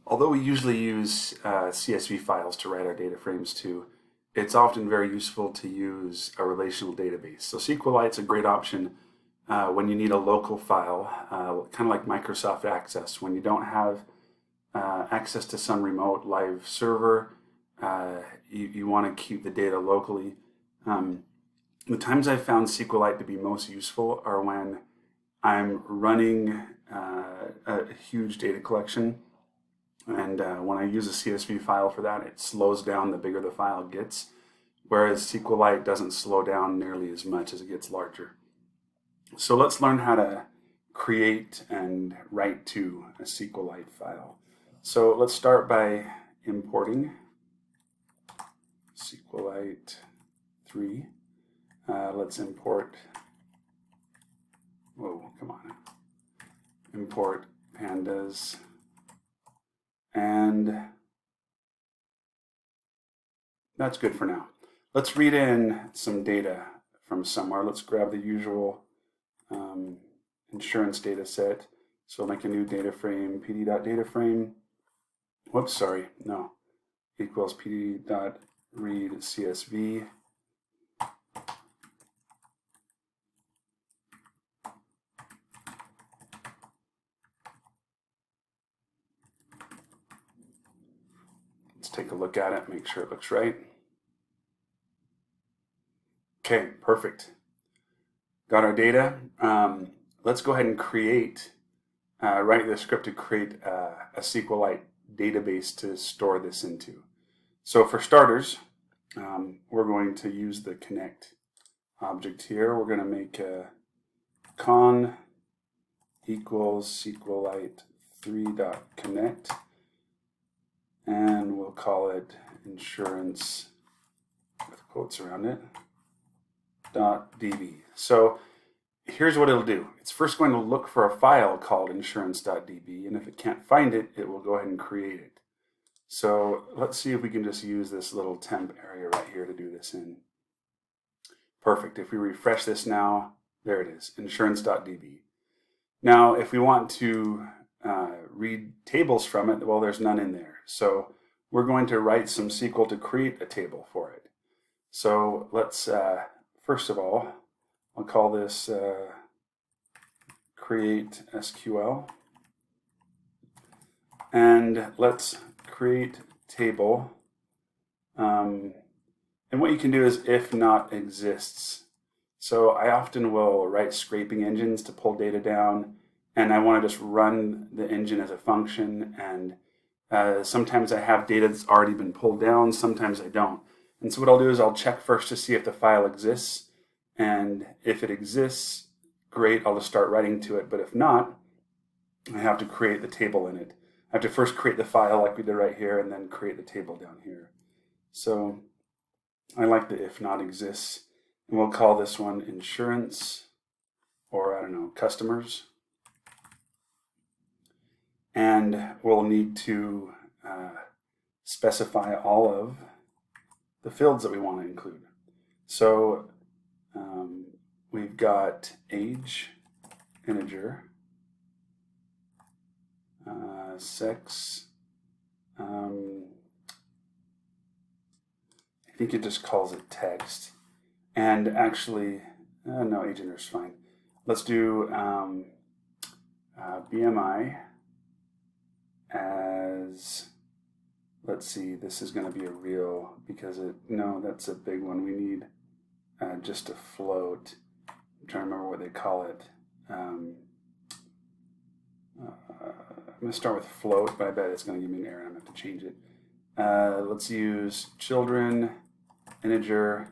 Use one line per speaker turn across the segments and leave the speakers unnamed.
Although we usually use CSV files to write our data frames to, it's often very useful to use a relational database. So SQLite's a great option when you need a local file, kind of like Microsoft Access. When you don't have access to some remote live server, you want to keep the data locally. The times I've found SQLite to be most useful are when I'm running a huge data collection, and when I use a CSV file for that, it slows down the bigger the file gets, whereas SQLite doesn't slow down nearly as much as it gets larger. So let's learn how to create and write to a SQLite file. So let's start by importing SQLite 3. Let's import, import pandas, and that's good for now. Let's read in some data from somewhere. Let's grab the usual insurance data set. So I'll make a new data frame, pd.dataframe. Whoops, sorry, no. Equals pd.read CSV. Let's take a look at it, make sure it looks right. Okay, perfect. Got our data. Let's go ahead and write the script to create a SQLite database to store this into. So for starters, we're going to use the connect object here. We're going to make a con equals SQLite 3.connect, and we'll call it insurance with quotes around it .db. So here's what it'll do. It's first going to look for a file called insurance.db, and if it can't find it, it will go ahead and create it. So let's see if we can just use this little temp area right here to do this in. Perfect. If we refresh this now, there it is, insurance.db. Now, if we want to read tables from it, well, there's none in there. So we're going to write some SQL to create a table for it. So let's, first of all, I'll call this create SQL, and let's create table. And what you can do is if not exists. So I often will write scraping engines to pull data down, and I want to just run the engine as a function, and sometimes I have data that's already been pulled down, sometimes I don't. And so what I'll do is I'll check first to see if the file exists, and if it exists, great, I'll just start writing to it. But if not, I have to create the table in it. I have to first create the file like we did right here, and then create the table down here. So I like the if not exists, and we'll call this one insurance, or I don't know, customers. And we'll need to specify all of the fields that we want to include. So we've got age, integer, sex, I think it just calls it text, and actually, no, age integer is fine. Let's do BMI as, let's see, this is going to be a real, because no, that's a big one. We need just a float. I'm trying to remember what they call it. I'm going to start with float, but I bet it's going to give me an error. I'm going to have to change it. Let's use children, integer,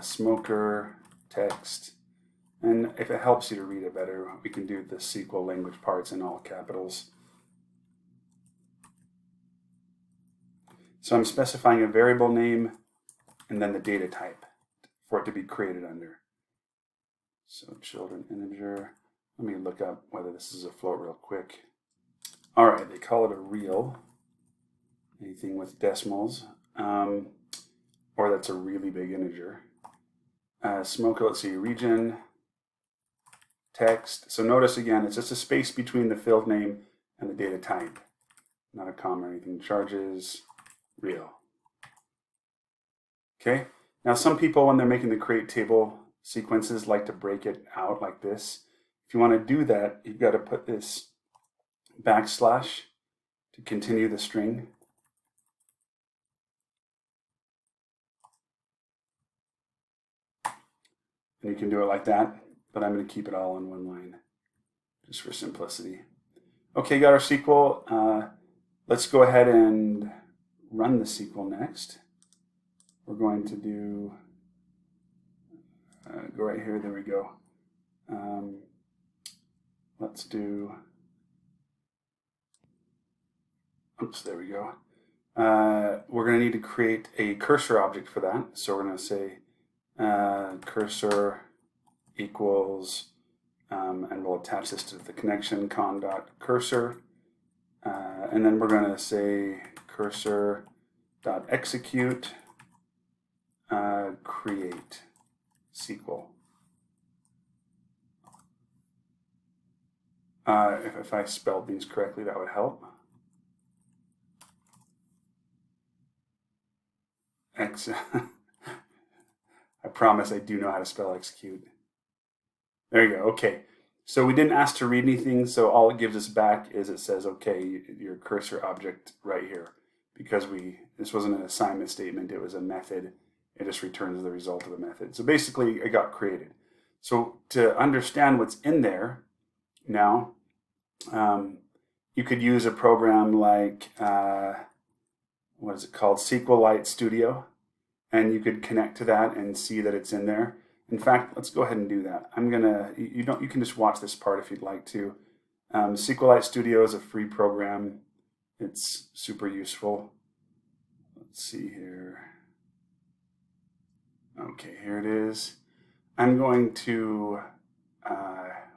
smoker, text. And if it helps you to read it better, we can do the SQL language parts in all capitals. So I'm specifying a variable name and then the data type for it to be created under. So children integer. Let me look up whether this is a float real quick. All right, they call it a real. Anything with decimals, or that's a really big integer. Smoker, let's see, region, text. So notice again, it's just a space between the field name and the data type. not a comma or anything. Charges, real. Okay, now some people when they're making the create table sequences like to break it out like this. If you want to do that, you've got to put this backslash to continue the string. And you can do it like that, but I'm going to keep it all in one line just for simplicity. Okay, got our SQL. Let's go ahead and run the SQL next. We're going to do, go right here, there we go. Let's do, oops, there we go. We're going to need to create a cursor object for that. So we're going to say cursor equals, and we'll attach this to the connection con.cursor. And then we're going to say cursor.execute create SQL. If I spelled these correctly, that would help. I promise I do know how to spell execute. There you go. Okay. So we didn't ask to read anything, so all it gives us back is it says, okay, your cursor object right here. Because this wasn't an assignment statement, it was a method. It just returns the result of the method. So basically, it got created. So to understand what's in there now, you could use a program like, what is it called? SQLite Studio. And you could connect to that and see that it's in there. In fact, let's go ahead and do that. You can just watch this part if you'd like to. SQLite Studio is a free program. It's super useful. Let's see here. Okay, here it is. I'm going to,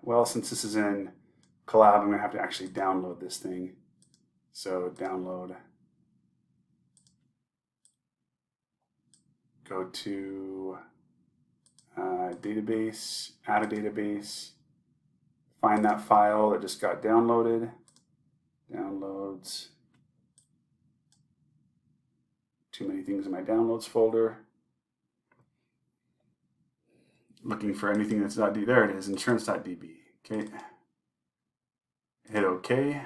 well, since this is in Collab, I'm going to have to actually download this thing. So download. Go to database, add a database, find that file that just got downloaded, downloads, too many things in my downloads folder, looking for anything that's .d, there it is, insurance.db, okay, hit OK,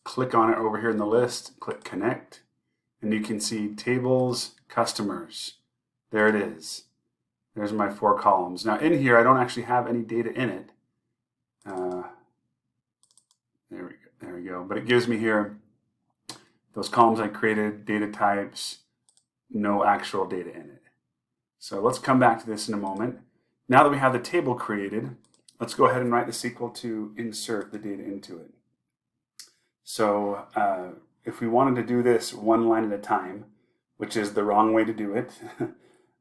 click on it over here in the list, click connect, and you can see tables, customers, there it is. There's my 4 columns. Now in here, I don't actually have any data in it. There we go. But it gives me here those columns I created, data types, no actual data in it. So let's come back to this in a moment. Now that we have the table created, let's go ahead and write the SQL to insert the data into it. So if we wanted to do this one line at a time, which is the wrong way to do it,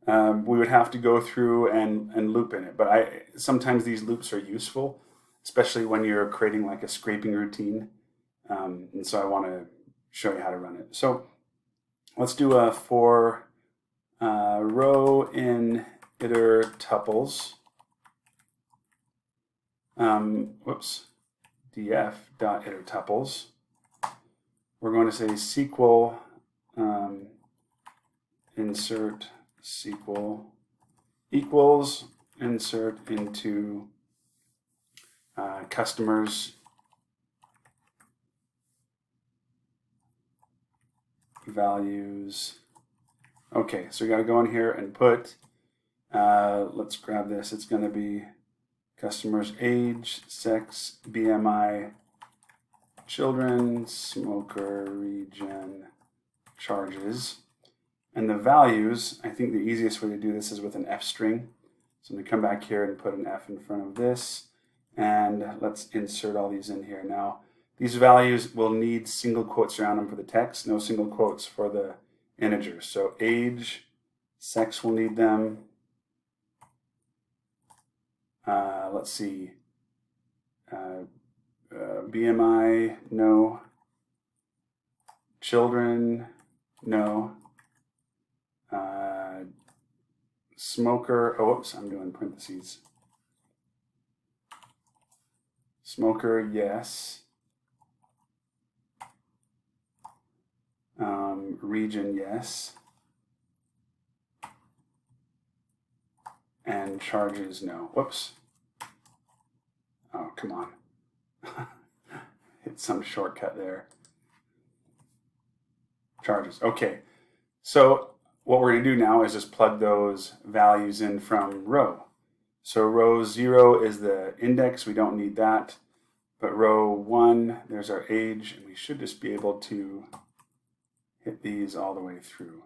we would have to go through and loop in it. But sometimes these loops are useful, especially when you're creating like a scraping routine. And so I want to show you how to run it. So let's do a for row in iter tuples. df.iter tuples. We're going to say SQL insert SQL equals insert into customers values. Okay, so we got to go in here and put, let's grab this, it's going to be customers age, sex, BMI, children, smoker, region, charges. And the values, I think the easiest way to do this is with an F string. So I'm going to come back here and put an F in front of this. And let's insert all these in here. Now, these values will need single quotes around them for the text, no single quotes for the integers. So age, sex will need them. Let's see. BMI, no. Children, no. Smoker, oh, whoops, I'm doing parentheses. Smoker, yes. region, yes. And charges, no. Whoops. Oh, come on. Hit some shortcut there. Charges. Okay. So what we're going to do now is just plug those values in from row. So row 0 is the index. We don't need that. But row 1, there's our age, and we should just be able to hit these all the way through.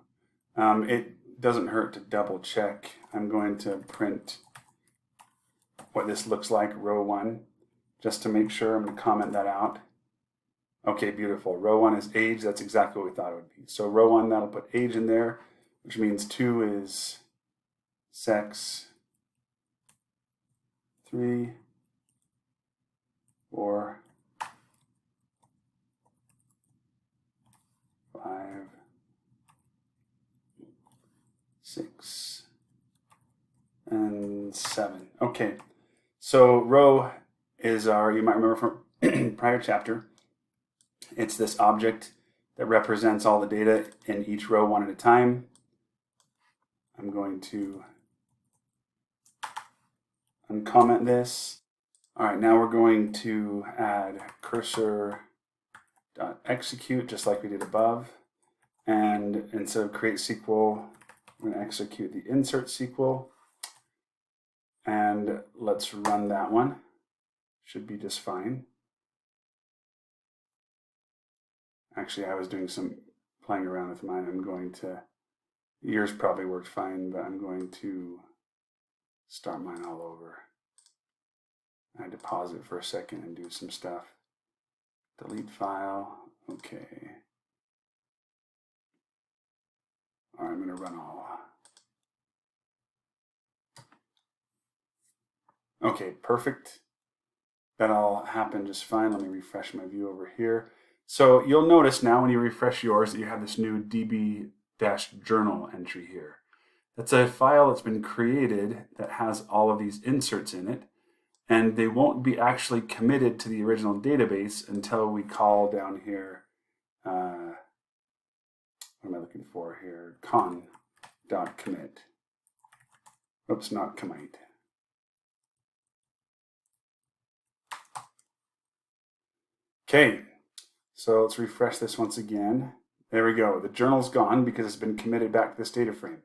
It doesn't hurt to double check. I'm going to print what this looks like, row 1, just to make sure. I'm going to comment that out. Okay, beautiful. Row 1 is age. That's exactly what we thought it would be. So row 1, that'll put age in there, which means 2 is sex, 3, 4, 5, 6, and 7. Okay, so row is our, you might remember from prior chapter, it's this object that represents all the data in each row one at a time. I'm going to uncomment this. All right, now we're going to add cursor.execute just like we did above. And instead of create SQL, we're going to execute the insert SQL. And let's run that one. Should be just fine. Actually, I was doing some playing around with mine. I'm going to, yours probably worked fine, but I'm going to start mine all over. I had to pause it for a second and do some stuff. Delete file, okay. All right, I'm gonna run all. Okay, perfect. That all happened just fine. Let me refresh my view over here. So you'll notice now when you refresh yours that you have this new db-journal entry here. That's a file that's been created that has all of these inserts in it, and they won't be actually committed to the original database until we call down here, what am I looking for here? Con.commit. Oops, not commit. Okay, so let's refresh this once again. There we go. The journal's gone because it's been committed back to this data frame.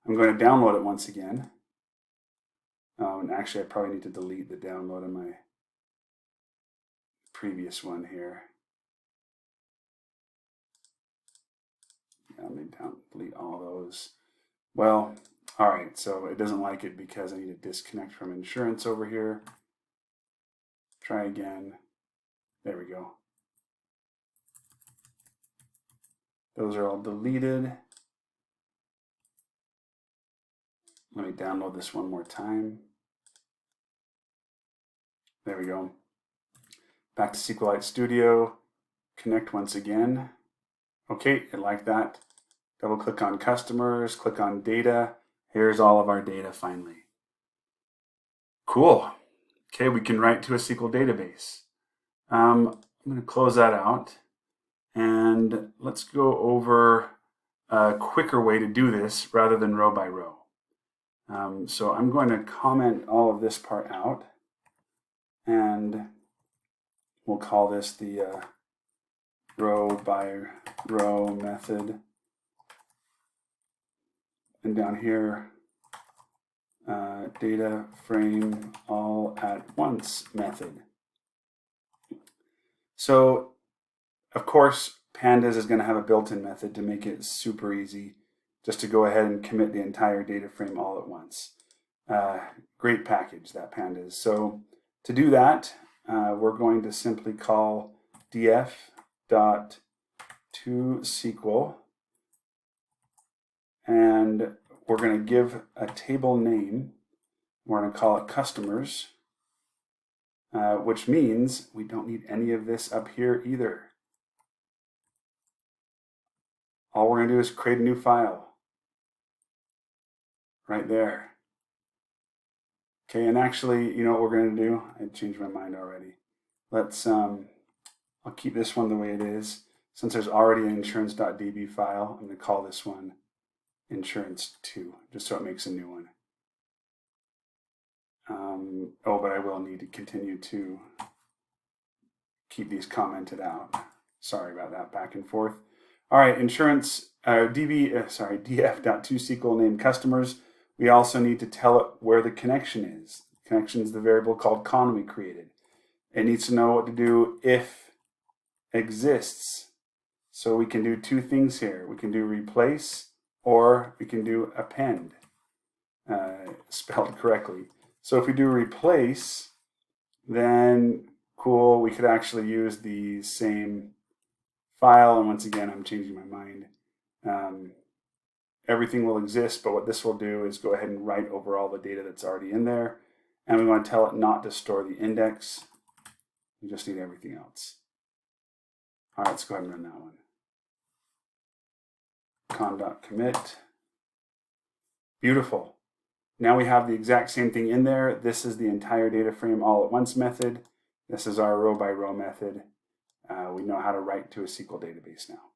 I'm going to download it once again. And actually, I probably need to delete the download of my previous one here. Yeah, let me delete all those. Well, all right, so it doesn't like it because I need to disconnect from insurance over here. Try again. There we go. Those are all deleted. Let me download this one more time. There we go. Back to SQLite Studio. Connect once again. Okay, I like that. Double click on customers, click on data. Here's all of our data finally. Cool. Okay, we can write to a SQL database. I'm going to close that out. And let's go over a quicker way to do this rather than row by row. So I'm going to comment all of this part out, and we'll call this the row by row method. And down here, data frame all at once method. So, of course, pandas is going to have a built-in method to make it super easy just to go ahead and commit the entire data frame all at once. Great package, that pandas. So to do that, we're going to simply call df.toSQL, and we're going to give a table name. We're going to call it customers, which means we don't need any of this up here either. All we're going to do is create a new file right there. Okay, and actually, you know what we're going to do? I changed my mind already. Let's, I'll keep this one the way it is. Since there's already an insurance.db file, I'm going to call this one insurance2, just so it makes a new one. But I will need to continue to keep these commented out. Sorry about that back and forth. All right, insurance df.toSQL name customers. We also need to tell it where the connection is. Connection is the variable called con we created. It needs to know what to do if exists. So we can do two things here. We can do replace or we can do append, spelled correctly. So if we do replace, then cool, we could actually use the same file. And once again, I'm changing my mind. Everything will exist, but what this will do is go ahead and write over all the data that's already in there. And we want to tell it not to store the index. We just need everything else. All right, let's go ahead and run that one. Con.commit. Beautiful. Now we have the exact same thing in there. This is the entire data frame all at once method. This is our row by row method. We know how to write to a SQL database now.